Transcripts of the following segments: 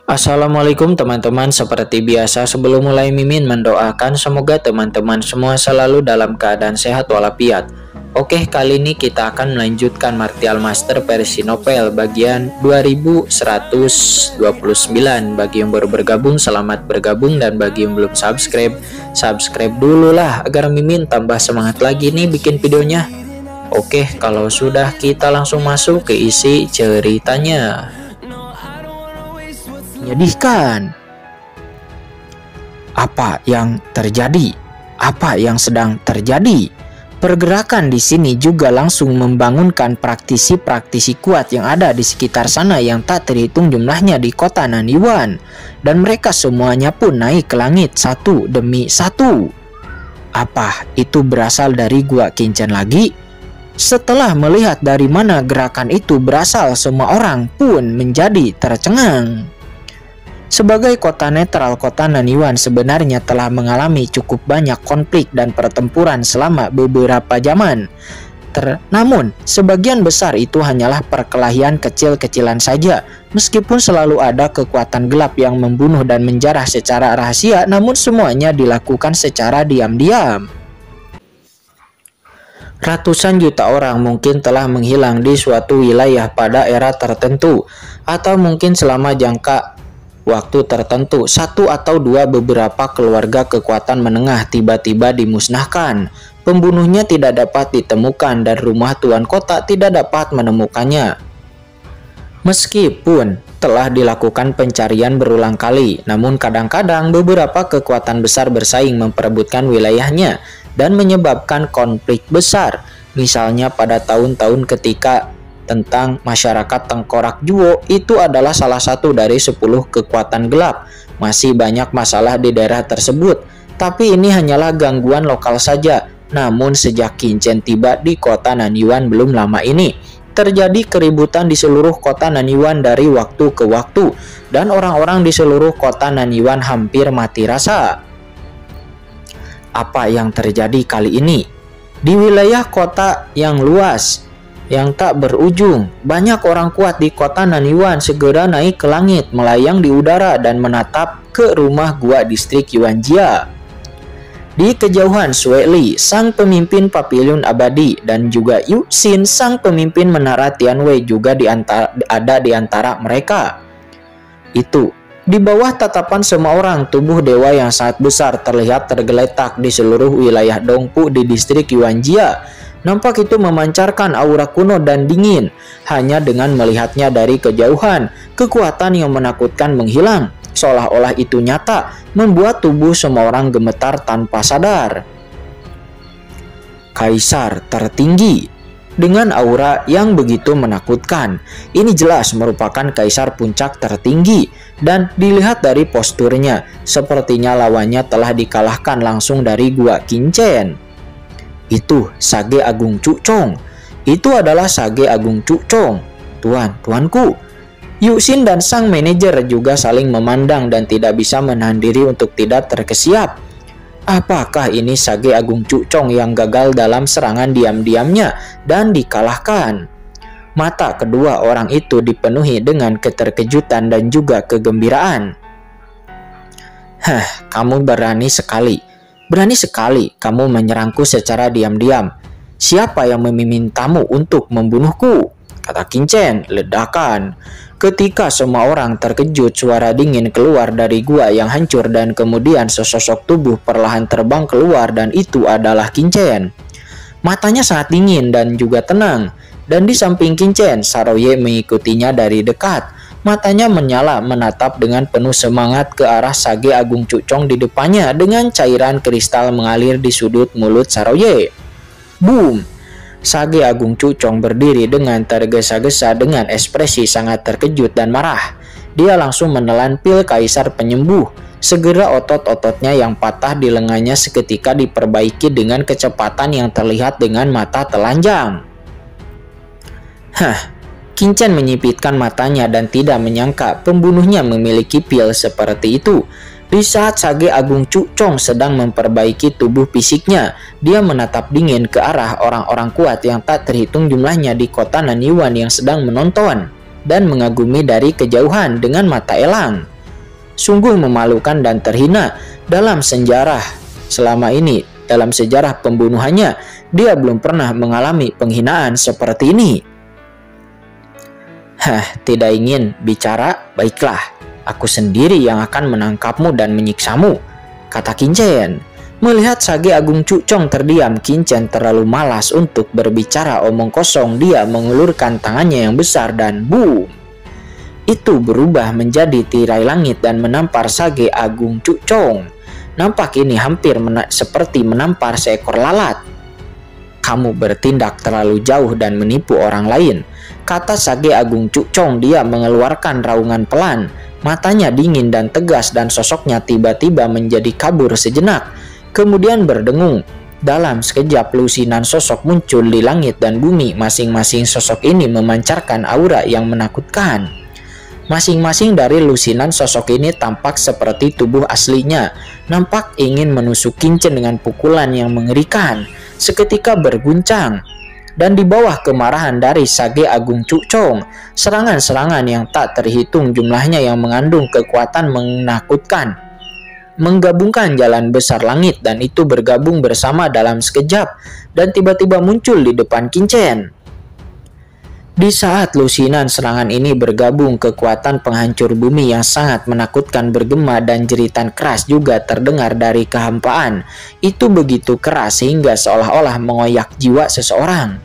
Assalamualaikum teman-teman, seperti biasa sebelum mulai Mimin mendoakan semoga teman-teman semua selalu dalam keadaan sehat walafiat. Oke, kali ini kita akan melanjutkan Martial Master versi novel bagian 2129. Bagi yang baru bergabung, selamat bergabung, dan bagi yang belum subscribe, subscribe dulu lah agar Mimin tambah semangat lagi nih bikin videonya. Oke, kalau sudah kita langsung masuk ke isi ceritanya. Menyedihkan. Apa yang terjadi? Apa yang sedang terjadi? Pergerakan di sini juga langsung membangunkan praktisi-praktisi kuat yang ada di sekitar sana yang tak terhitung jumlahnya di kota Naniwan, dan mereka semuanya pun naik ke langit satu demi satu. Apa itu berasal dari Gua Kincen lagi? Setelah melihat dari mana gerakan itu berasal, semua orang pun menjadi tercengang. Sebagai kota netral, kota Naniwan sebenarnya telah mengalami cukup banyak konflik dan pertempuran selama beberapa zaman. Namun, sebagian besar itu hanyalah perkelahian kecil-kecilan saja. Meskipun selalu ada kekuatan gelap yang membunuh dan menjarah secara rahasia, namun semuanya dilakukan secara diam-diam. Ratusan juta orang mungkin telah menghilang di suatu wilayah pada era tertentu, atau mungkin selama jangka waktu tertentu. Satu atau dua beberapa keluarga kekuatan menengah tiba-tiba dimusnahkan. Pembunuhnya tidak dapat ditemukan dan rumah tuan kota tidak dapat menemukannya. Meskipun telah dilakukan pencarian berulang kali, namun kadang-kadang beberapa kekuatan besar bersaing memperebutkan wilayahnya dan menyebabkan konflik besar. Misalnya pada tahun-tahun ketika tentang masyarakat Tengkorak Juwo, itu adalah salah satu dari 10 kekuatan gelap. Masih banyak masalah di daerah tersebut, tapi ini hanyalah gangguan lokal saja. Namun sejak Kincen tiba di kota Naniwan belum lama ini, terjadi keributan di seluruh kota Naniwan dari waktu ke waktu, dan orang-orang di seluruh kota Naniwan hampir mati rasa. Apa yang terjadi kali ini? Di wilayah kota yang luas yang tak berujung, banyak orang kuat di kota Naniwan segera naik ke langit, melayang di udara dan menatap ke rumah gua distrik Yuanjia. Di kejauhan, Sui Li, sang pemimpin Papiliun Abadi, dan juga Yu Xin, sang pemimpin Menara Tianwei juga ada di antara mereka. Itu, di bawah tatapan semua orang, tubuh dewa yang sangat besar terlihat tergeletak di seluruh wilayah Dongpu di distrik Yuanjia. Nampak itu memancarkan aura kuno dan dingin. Hanya dengan melihatnya dari kejauhan, kekuatan yang menakutkan menghilang. Seolah-olah itu nyata, membuat tubuh semua orang gemetar tanpa sadar. Kaisar tertinggi dengan aura yang begitu menakutkan. Ini jelas merupakan kaisar puncak tertinggi, dan dilihat dari posturnya, sepertinya lawannya telah dikalahkan langsung dari Gua Kincen. Itu Sage Agung Cucong. Itu adalah Sage Agung Cucong. Tuanku. Yu Xin dan sang manajer juga saling memandang dan tidak bisa menahan diri untuk tidak terkesiap. Apakah ini Sage Agung Cucong yang gagal dalam serangan diam-diamnya dan dikalahkan? Mata kedua orang itu dipenuhi dengan keterkejutan dan juga kegembiraan. Kamu berani sekali. Berani sekali kamu menyerangku secara diam-diam. Siapa yang memintamu untuk membunuhku? Kata Kincen, ledakan. Ketika semua orang terkejut, suara dingin keluar dari gua yang hancur dan kemudian sesosok tubuh perlahan terbang keluar, dan itu adalah Kincen. Matanya sangat dingin dan juga tenang. Dan di samping Kincen, Saroye mengikutinya dari dekat. Matanya menyala menatap dengan penuh semangat ke arah Sage Agung Cucong di depannya dengan cairan kristal mengalir di sudut mulut Saroye. Boom! Sage Agung Cucong berdiri dengan tergesa-gesa dengan ekspresi sangat terkejut dan marah. Dia langsung menelan pil kaisar penyembuh. Segera otot-ototnya yang patah di lengannya seketika diperbaiki dengan kecepatan yang terlihat dengan mata telanjang. Kincen menyipitkan matanya dan tidak menyangka pembunuhnya memiliki pil seperti itu. Di saat Sage Agung Cucong sedang memperbaiki tubuh fisiknya, dia menatap dingin ke arah orang-orang kuat yang tak terhitung jumlahnya di kota Naniwan yang sedang menonton, dan mengagumi dari kejauhan dengan mata elang. Sungguh memalukan dan terhina dalam sejarah. Selama ini, dalam sejarah pembunuhannya, dia belum pernah mengalami penghinaan seperti ini. Tidak ingin bicara? Baiklah, aku sendiri yang akan menangkapmu dan menyiksamu, kata Kincen. Melihat Sage Agung Cucong terdiam, Kincen terlalu malas untuk berbicara omong kosong. Dia mengulurkan tangannya yang besar dan boom! Itu berubah menjadi tirai langit dan menampar Sage Agung Cucong. Nampak ini hampir seperti menampar seekor lalat. Kamu bertindak terlalu jauh dan menipu orang lain, kata Sage Agung Cucong. Dia mengeluarkan raungan pelan. Matanya dingin dan tegas dan sosoknya tiba-tiba menjadi kabur sejenak. Kemudian berdengung. Dalam sekejap lusinan sosok muncul di langit dan bumi. Masing-masing sosok ini memancarkan aura yang menakutkan. Masing-masing dari lusinan sosok ini tampak seperti tubuh aslinya. Nampak ingin menusuk Kincen dengan pukulan yang mengerikan. Seketika berguncang. Dan di bawah kemarahan dari Sage Agung Cucong, serangan-serangan yang tak terhitung jumlahnya yang mengandung kekuatan menakutkan menggabungkan jalan besar langit dan itu bergabung bersama dalam sekejap dan tiba-tiba muncul di depan Kincen. Di saat lusinan serangan ini bergabung, kekuatan penghancur bumi yang sangat menakutkan bergema dan jeritan keras juga terdengar dari kehampaan. Itu begitu keras sehingga seolah-olah mengoyak jiwa seseorang.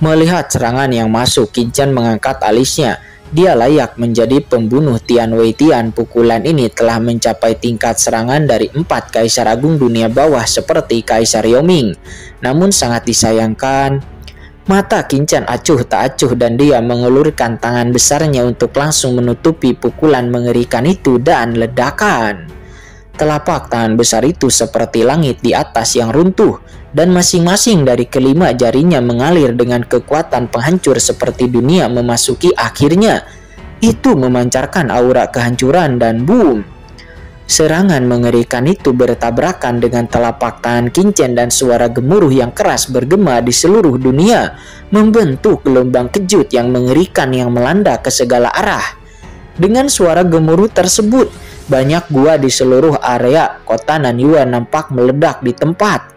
Melihat serangan yang masuk, Kincen mengangkat alisnya. Dia layak menjadi pembunuh Tian Wei Tian. Pukulan ini telah mencapai tingkat serangan dari 4 kaisar agung dunia bawah seperti Kaisar Yoming. Namun sangat disayangkan, mata Kincen acuh tak acuh dan dia mengelurkan tangan besarnya untuk langsung menutupi pukulan mengerikan itu dan ledakan. Telapak tangan besar itu seperti langit di atas yang runtuh dan masing-masing dari kelima jarinya mengalir dengan kekuatan penghancur seperti dunia memasuki akhirnya. Itu memancarkan aura kehancuran dan boom! Serangan mengerikan itu bertabrakan dengan telapak tangan Kincen dan suara gemuruh yang keras bergema di seluruh dunia, membentuk gelombang kejut yang mengerikan yang melanda ke segala arah. Dengan suara gemuruh tersebut, banyak gua di seluruh area kota Nanyuan nampak meledak di tempat.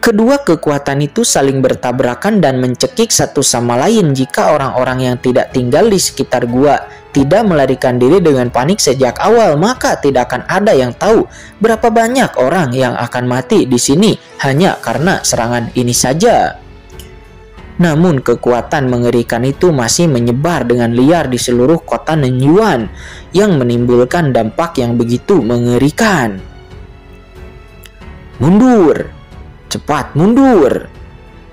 Kedua kekuatan itu saling bertabrakan dan mencekik satu sama lain. Jika orang-orang yang tidak tinggal di sekitar gua tidak melarikan diri dengan panik sejak awal, maka tidak akan ada yang tahu berapa banyak orang yang akan mati di sini hanya karena serangan ini saja. Namun kekuatan mengerikan itu masih menyebar dengan liar di seluruh kota Nanyuan yang menimbulkan dampak yang begitu mengerikan. Mundur! Cepat mundur!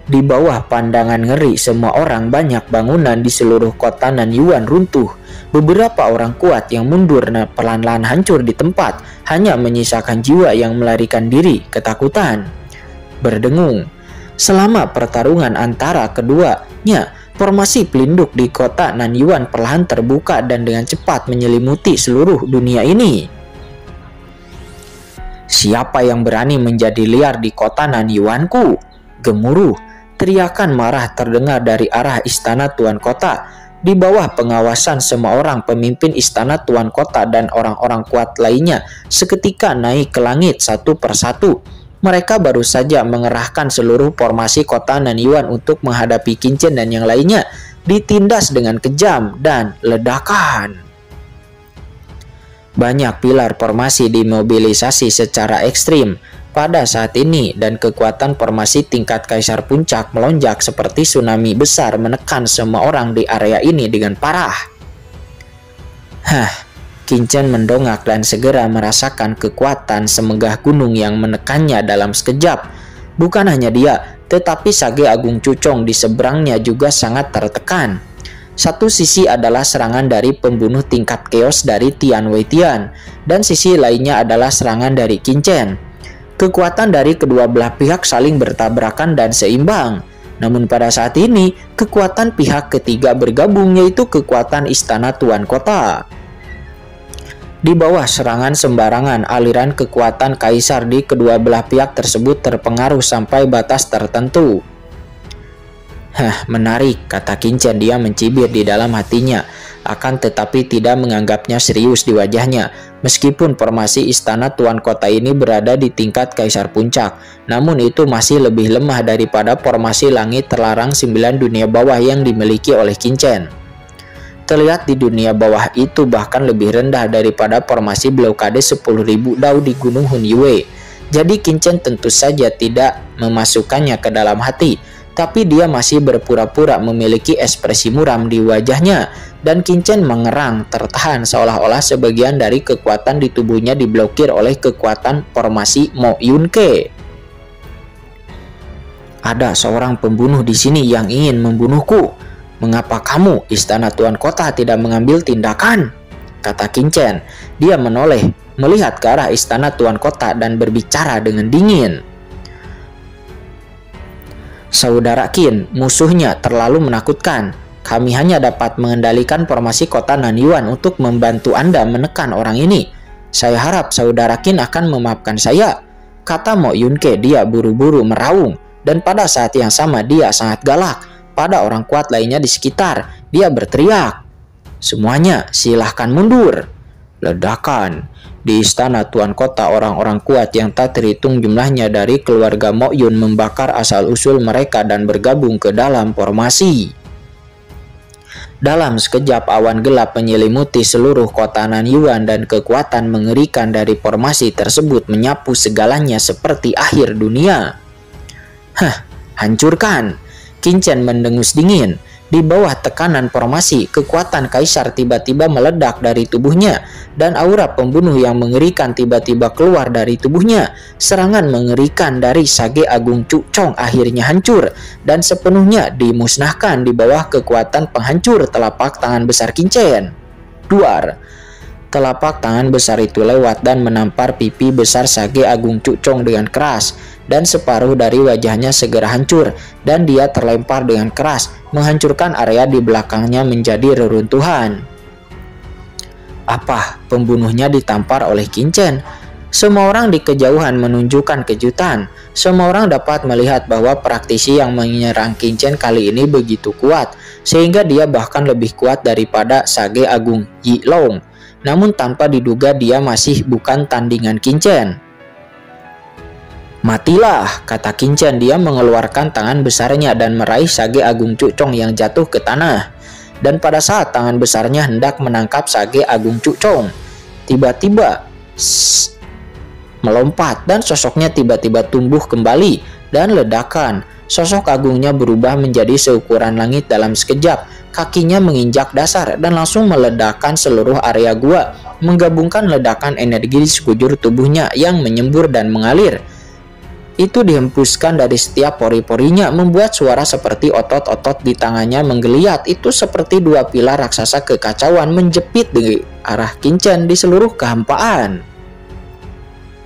Di bawah pandangan ngeri semua orang, banyak bangunan di seluruh kota Nanyuan runtuh. Beberapa orang kuat yang mundur perlahan-lahan hancur di tempat, hanya menyisakan jiwa yang melarikan diri ketakutan. Berdengung. Selama pertarungan antara keduanya, formasi pelindung di kota Nanyuan perlahan terbuka dan dengan cepat menyelimuti seluruh dunia ini. Siapa yang berani menjadi liar di kota Nanyuanku? Gemuruh, teriakan marah terdengar dari arah istana Tuan Kota. Di bawah pengawasan semua orang, pemimpin istana Tuan Kota dan orang-orang kuat lainnya seketika naik ke langit satu persatu. Mereka baru saja mengerahkan seluruh formasi kota Nanyuan untuk menghadapi Kincen dan yang lainnya. Ditindas dengan kejam dan ledakan. Banyak pilar formasi dimobilisasi secara ekstrim pada saat ini dan kekuatan formasi tingkat Kaisar Puncak melonjak seperti tsunami besar menekan semua orang di area ini dengan parah. Kincen mendongak dan segera merasakan kekuatan semegah gunung yang menekannya dalam sekejap. Bukan hanya dia, tetapi Sage Agung Cucong di seberangnya juga sangat tertekan. Satu sisi adalah serangan dari pembunuh tingkat chaos dari Tian Wei Tian, dan sisi lainnya adalah serangan dari Kincen. Kekuatan dari kedua belah pihak saling bertabrakan dan seimbang. Namun pada saat ini, kekuatan pihak ketiga bergabung, yaitu kekuatan istana Tuan Kota. Di bawah serangan sembarangan, aliran kekuatan kaisar di kedua belah pihak tersebut terpengaruh sampai batas tertentu. Menarik, kata Kincen. Dia mencibir di dalam hatinya. akan tetapi tidak menganggapnya serius di wajahnya. Meskipun formasi istana tuan kota ini berada di tingkat kaisar puncak, namun itu masih lebih lemah daripada formasi langit terlarang 9 dunia bawah yang dimiliki oleh Qin. Terlihat di dunia bawah itu bahkan lebih rendah daripada formasi blokade 10.000 dao di Gunung Hunyue. Jadi Qin tentu saja tidak memasukkannya ke dalam hati, tapi dia masih berpura-pura memiliki ekspresi muram di wajahnya, dan Qin mengerang tertahan seolah-olah sebagian dari kekuatan di tubuhnya diblokir oleh kekuatan formasi Mo Yunke. Ada seorang pembunuh di sini yang ingin membunuhku. Mengapa kamu, istana tuan kota, tidak mengambil tindakan? Kata Qin. Dia menoleh, melihat ke arah istana tuan kota dan berbicara dengan dingin. Saudara Qin, musuhnya terlalu menakutkan. Kami hanya dapat mengendalikan formasi kota Nanyuan untuk membantu Anda menekan orang ini. Saya harap saudara Qin akan memaafkan saya, kata Mo Yunke. Dia buru-buru meraung, dan pada saat yang sama dia sangat galak pada orang kuat lainnya di sekitar. Dia berteriak, "Semuanya silahkan mundur." Ledakan. Di istana tuan kota, orang-orang kuat yang tak terhitung jumlahnya dari keluarga Mo Yun membakar asal-usul mereka dan bergabung ke dalam formasi. Dalam sekejap awan gelap menyelimuti seluruh kota Nanyuan dan kekuatan mengerikan dari formasi tersebut menyapu segalanya seperti akhir dunia. Hancurkan! Qin mendengus dingin. Di bawah tekanan formasi, kekuatan kaisar tiba-tiba meledak dari tubuhnya, dan aura pembunuh yang mengerikan tiba-tiba keluar dari tubuhnya. Serangan mengerikan dari Sage Agung Cucong akhirnya hancur dan sepenuhnya dimusnahkan di bawah kekuatan penghancur telapak tangan besar Qin. Duar. Telapak tangan besar itu lewat dan menampar pipi besar Sage Agung Cucong dengan keras, dan separuh dari wajahnya segera hancur, dan dia terlempar dengan keras, menghancurkan area di belakangnya menjadi reruntuhan. Apa? Pembunuhnya ditampar oleh Qin. Semua orang di kejauhan menunjukkan kejutan. Semua orang dapat melihat bahwa praktisi yang menyerang Qin kali ini begitu kuat, sehingga dia bahkan lebih kuat daripada Sage Agung Yilong. Namun tanpa diduga dia masih bukan tandingan Qin. Matilah, kata Qin. Dia mengeluarkan tangan besarnya dan meraih Sage Agung Cucong yang jatuh ke tanah. Dan pada saat tangan besarnya hendak menangkap Sage Agung Cucong, tiba-tiba melompat dan sosoknya tiba-tiba tumbuh kembali dan ledakan. Sosok agungnya berubah menjadi seukuran langit dalam sekejap. Kakinya menginjak dasar dan langsung meledakkan seluruh area gua, menggabungkan ledakan energi di sekujur tubuhnya yang menyembur dan mengalir. Itu dihempuskan dari setiap pori-porinya, membuat suara seperti otot-otot di tangannya menggeliat. Itu seperti dua pilar raksasa kekacauan menjepit di arah Qin di seluruh kehampaan.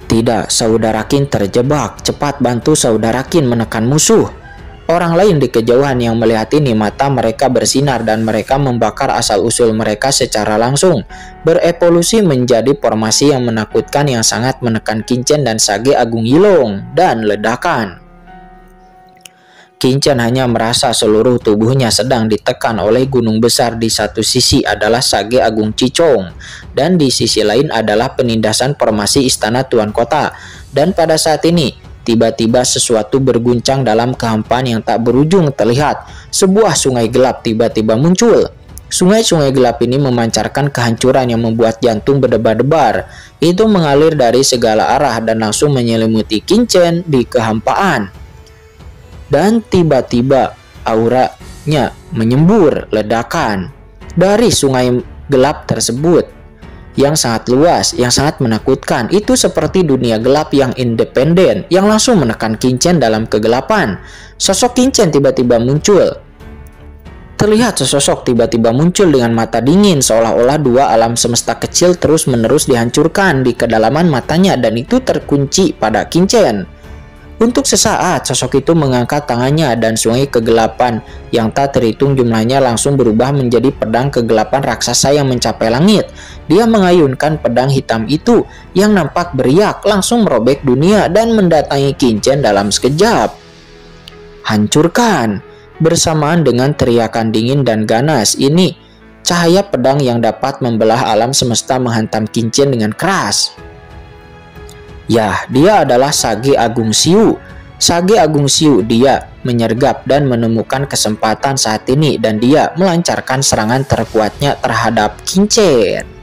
Tidak, saudara Qin terjebak. Cepat bantu saudara Qin menekan musuh. Orang lain di kejauhan yang melihat ini, mata mereka bersinar dan mereka membakar asal-usul mereka secara langsung, berevolusi menjadi formasi yang menakutkan yang sangat menekan Qin dan Sage Agung Yilong, dan ledakan. Qin hanya merasa seluruh tubuhnya sedang ditekan oleh gunung besar. Di satu sisi adalah Sage Agung Cicong, dan di sisi lain adalah penindasan formasi istana tuan kota. Dan pada saat ini, tiba-tiba sesuatu berguncang dalam kehampaan yang tak berujung terlihat. Sebuah sungai gelap tiba-tiba muncul. Sungai-sungai gelap ini memancarkan kehancuran yang membuat jantung berdebar-debar. Itu mengalir dari segala arah dan langsung menyelimuti Qin di kehampaan. Dan tiba-tiba auranya menyembur ledakan dari sungai gelap tersebut yang sangat luas, yang sangat menakutkan. Itu seperti dunia gelap yang independen yang langsung menekan Qin dalam kegelapan. Sosok Qin tiba-tiba muncul. Terlihat sesosok tiba-tiba muncul dengan mata dingin, seolah-olah dua alam semesta kecil terus-menerus dihancurkan di kedalaman matanya, dan itu terkunci pada Qin. Untuk sesaat, sosok itu mengangkat tangannya dan sungai kegelapan yang tak terhitung jumlahnya langsung berubah menjadi pedang kegelapan raksasa yang mencapai langit. Dia mengayunkan pedang hitam itu yang nampak beriak, langsung merobek dunia dan mendatangi Qin dalam sekejap. Hancurkan! Bersamaan dengan teriakan dingin dan ganas ini, cahaya pedang yang dapat membelah alam semesta menghantam Qinchen dengan keras. Ya, dia adalah Sage Agung Xiu. Sage Agung Xiu, dia menyergap dan menemukan kesempatan saat ini dan dia melancarkan serangan terkuatnya terhadap Qinchen.